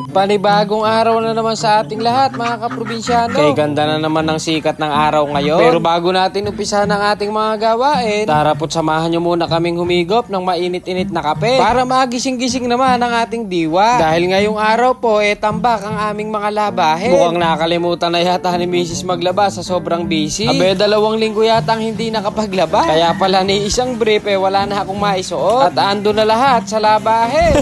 Panibagong araw na naman sa ating lahat, mga kaprobinsyano. Kay ganda na naman ng sikat ng araw ngayon. Pero bago natin umpisahan ang ating mga gawain, tara po't samahan nyo muna kaming humigop ng mainit-init na kape para magising-gising naman ang ating diwa. Dahil ngayong araw po, tambak ang aming mga labahin. Mukhang nakalimutan na yata ni Mrs. maglaba sa sobrang busy. 2 linggo yata ang hindi nakapaglaba. Kaya pala ni isang brief, wala na akong maisuot. At ando na lahat sa labahin.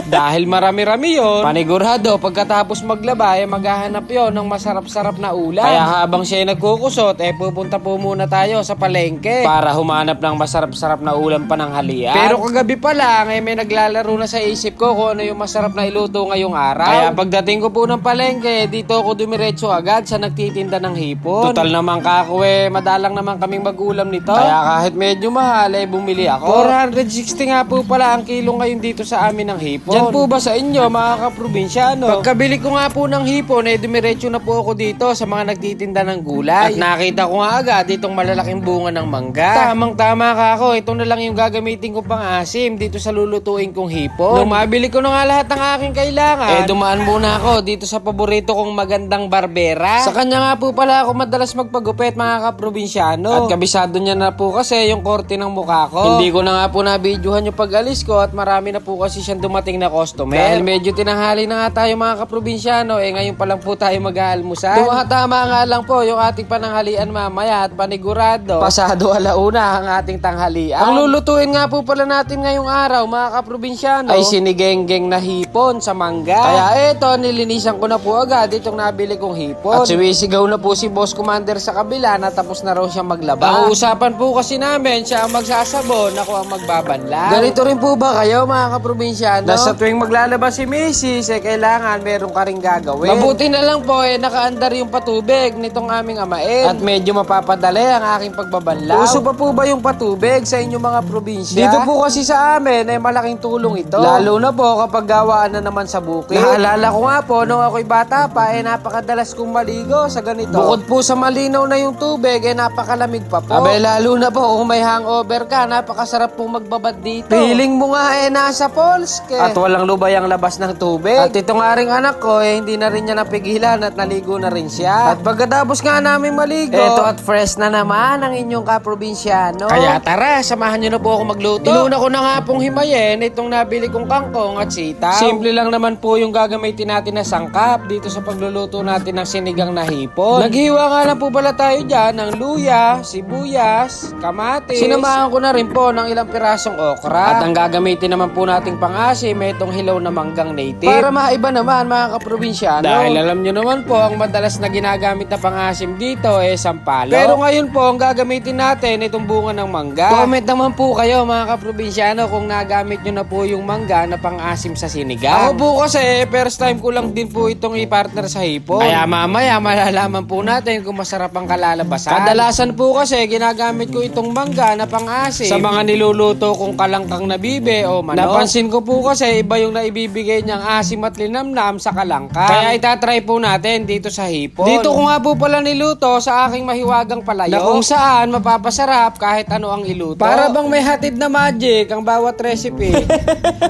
Dahil marami-rami yun, panigurado pagkatapos maglaba maghahanap yon ng masarap-sarap na ulam. Kaya habang siya nagkukusot pupunta po muna tayo sa palengke para humanap ng masarap-sarap na ulam pananghalian. Pero kagabi pa lang may naglalaro na sa isip ko kung ano yung masarap na iluto ngayong araw. Kaya pagdating ko po ng palengke, dito ako dumiretso agad sa nagtitinda ng hipon. Total naman kako madalang naman kaming mag-ulam nito. Kaya kahit medyo mahal bumili ako. 460 nga po pala ang kilo ngayon dito sa amin ng hipon. Diyan po ba sa inyo mga kaprobinsyano? Pagkabili ko nga po ng hipon dumiretso na po ako dito sa mga nagtitinda ng gulay. At nakita ko nga agad itong malalaking bunga ng mangga. Tamang-tama kako, ito na lang yung gagamitin ko pang asim dito sa lulutuin kong hipon. Nung mabili ko na nga lahat ng aking kailangan, dumaan muna ako dito sa paborito kong magandang barbera. Sa kanya nga po pala ako madalas magpagupit mga kaprobinsyano. At kabisado niya na po kasi yung korte ng mukha ko. Hindi ko na nga po nabidyohan yung pag-alis ko at marami na po kasi siyang dumating na customer. Dahil medyo tinanghali na nga tayo mga kaprobinsyano, ngayon pa lang po tayo mag-aalmusal. Tumatama nga lang po yung ating pananghalian mamaya at panigurado pasado alauna ang ating tanghalian. Ang lulutuin nga po pala natin ngayong araw mga kaprobinsyano ay sinigenggeng na hipon sa mangga. Kaya nilinisan ko na po agad itong nabili kong hipon. At sumisigaw na po si Boss Commander sa kabila na tapos na raw siya maglaba. Ang usapan po kasi namin siya ang magsasabon, ako ang magbabanlaw. Ganito rin po ba kayo mga kaprobinsyano? Sa tuwing maglalaba si Mrs. kailangan meron ka rin gagawin. Mabuti na lang po nakaandar yung patubig nitong aming amain. At medyo mapapadali ang aking pagbabanlaw. Uso pa po ba yung patubig sa inyong mga probinsya? Dito po kasi sa amin malaking tulong ito. Lalo na po kapag gawaan na naman sa bukid. Naalala ko nga po nung ako'y bata pa napakadalas kong maligo sa ganito. Bukod po sa malinaw na yung tubig napakalamig pa po. Lalo na po kung may hangover ka, napakasarap pong magbabad dito. Feeling mo nga nasa falls at walang lubay ang labas ng tubig. At ito nga rin anak ko hindi na rin niya napigilan at naligo na rin siya. At pagkatapos nga namin maligo, at fresh na naman ang inyong kaprobinsyano. Kaya tara, samahan nyo na po ako magluto. Inuna ko na nga pong himayin itong nabili kong kangkong at sitaw. Simple lang naman po yung gagamitin natin na sangkap dito sa pagluluto natin ng sinigang na hipon. Naghiwa nga lang po pala tayo dyan ng luya, sibuyas, kamatis. Sinamahan ko na rin po ng ilang pirasong okra. At ang gagamitin naman po nating pang-asim itong hilaw na manggang native. Para maiba naman mga kaprobinsyano. Dahil alam nyo naman po, ang madalas na ginagamit na pang-asim dito sampalo. Pero ngayon po, ang gagamitin natin itong bunga ng mangga. Comment naman po kayo mga kaprobinsyano kung nagamit nyo na po yung mangga na pang-asim sa sinigang. Ako po kasi, first time ko lang din po itong i-partner sa hipon. Kaya mamaya malalaman po natin kung masarap ang kalalabasan. Kadalasan po kasi, ginagamit ko itong mangga na pang-asim sa mga niluluto kong kalangkang na bibe o manok. Napansin ko po kasi, iba yung naibibigay niyang asim at linamnam sa kalangka. Kaya itatry po natin dito sa hipon. Dito ko nga po pala niluto sa aking mahiwagang palayo na kung saan mapapasarap kahit ano ang iluto. Para bang may hatid na magic ang bawat recipe.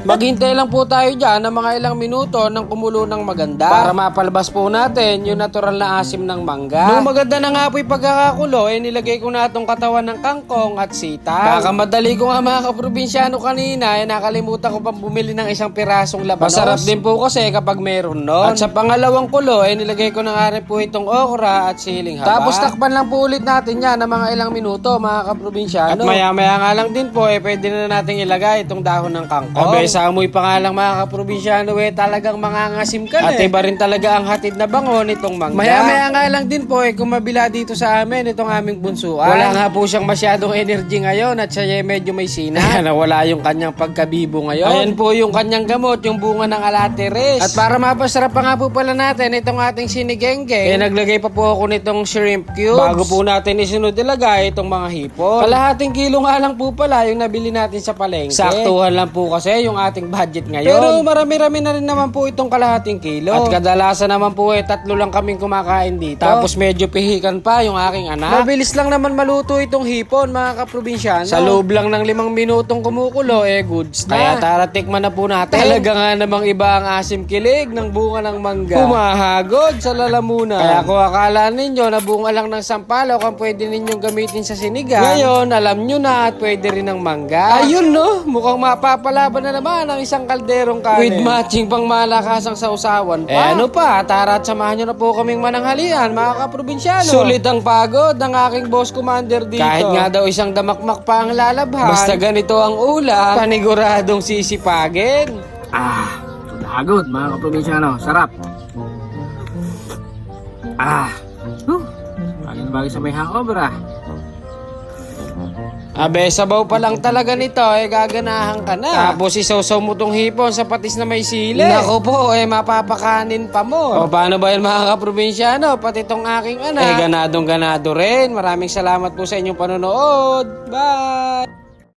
Maghintay lang po tayo dyan ng mga ilang minuto ng kumulo ng maganda para mapalabas po natin yung natural na asim ng mangga. Nung maganda na nga po'y pagkakakulo nilagay ko na itong katawan ng kangkong at sitaw. Kakamadali ko nga mga kaprobinsyano kanina nakalimutan ko pang bumili ng isang pirasong labanos. Masarap din po kasi kapag meron nun. At sa pangalawang kulo nilagay ko na nga rin po itong okra at siling haba. Tapos takpan lang po ulit natin yan ng mga ilang minuto mga kaprobinsyano. At maya-maya nga lang din po pwede na natin ilagay itong dahon ng kangkong. Sa amoy pa nga lang mga kaprobinsyano talagang mangangasim ka na. At iba rin talaga ang hatid na bango nitong mangga. Maya-maya nga lang din po kung mabila dito sa amin itong aming bunsuan. Wala nga po siyang masyadong energy ngayon at siya medyo may sina. Nawala yung kanyang pagkabibo ngayon. Ayan po yung kanyang gamot, yung bunga ng alatere. pares. At para mapasarap pa nga po pala natin itong ating sinigengeng, naglagay pa po ako nitong shrimp cubes. Bago po natin isunod ilagay itong mga hipon. Kalahating kilo nga lang po pala yung nabili natin sa palengke. Saktuhan lang po kasi yung ating budget ngayon. Pero marami-rami na rin naman po itong kalahating kilo. At kadalasan naman po 3 lang kaming kumakain dito. Tapos medyo pihikan pa yung aking anak. Mabilis lang naman maluto itong hipon mga kaprobinsyano. Sa loob lang ng 5 minutong kumukulo, goods na. Kaya tara tikman na po natin. Talaga nga namang iba ang asim kilig ng bunga ng mangga. Humahagod sa lalamunan. Kaya kung akala ninyo na bunga lang ng sampalok ang pwede ninyong gamitin sa sinigang, ngayon alam nyo na at pwede rin ng mangga. Ayun no, mukhang mapapalaban na naman ang isang kalderong kanin. With matching pang malakasang sausawan pa. Ano pa, tara at samahan nyo na po kaming mananghalian mga kaprobinsyano. Sulit ang pagod ng aking boss commander dito. Kahit nga daw isang damakmak pa ang lalabhan, basta ganito ang ulam, paniguradong sisipagin. Pagod mga kaprobinsyano, sarap. Bagay na bagay sa may hangover Abe, sabaw pa lang talaga nito, gaganahan ka na. Tapos isawsaw mo tong hipon sa patis na may sili. Naku po, mapapakanin pa mo. O paano ba yan mga kaprobinsyano? Pati tong aking anak, ganadong ganado rin. Maraming salamat po sa inyong panonood. Bye!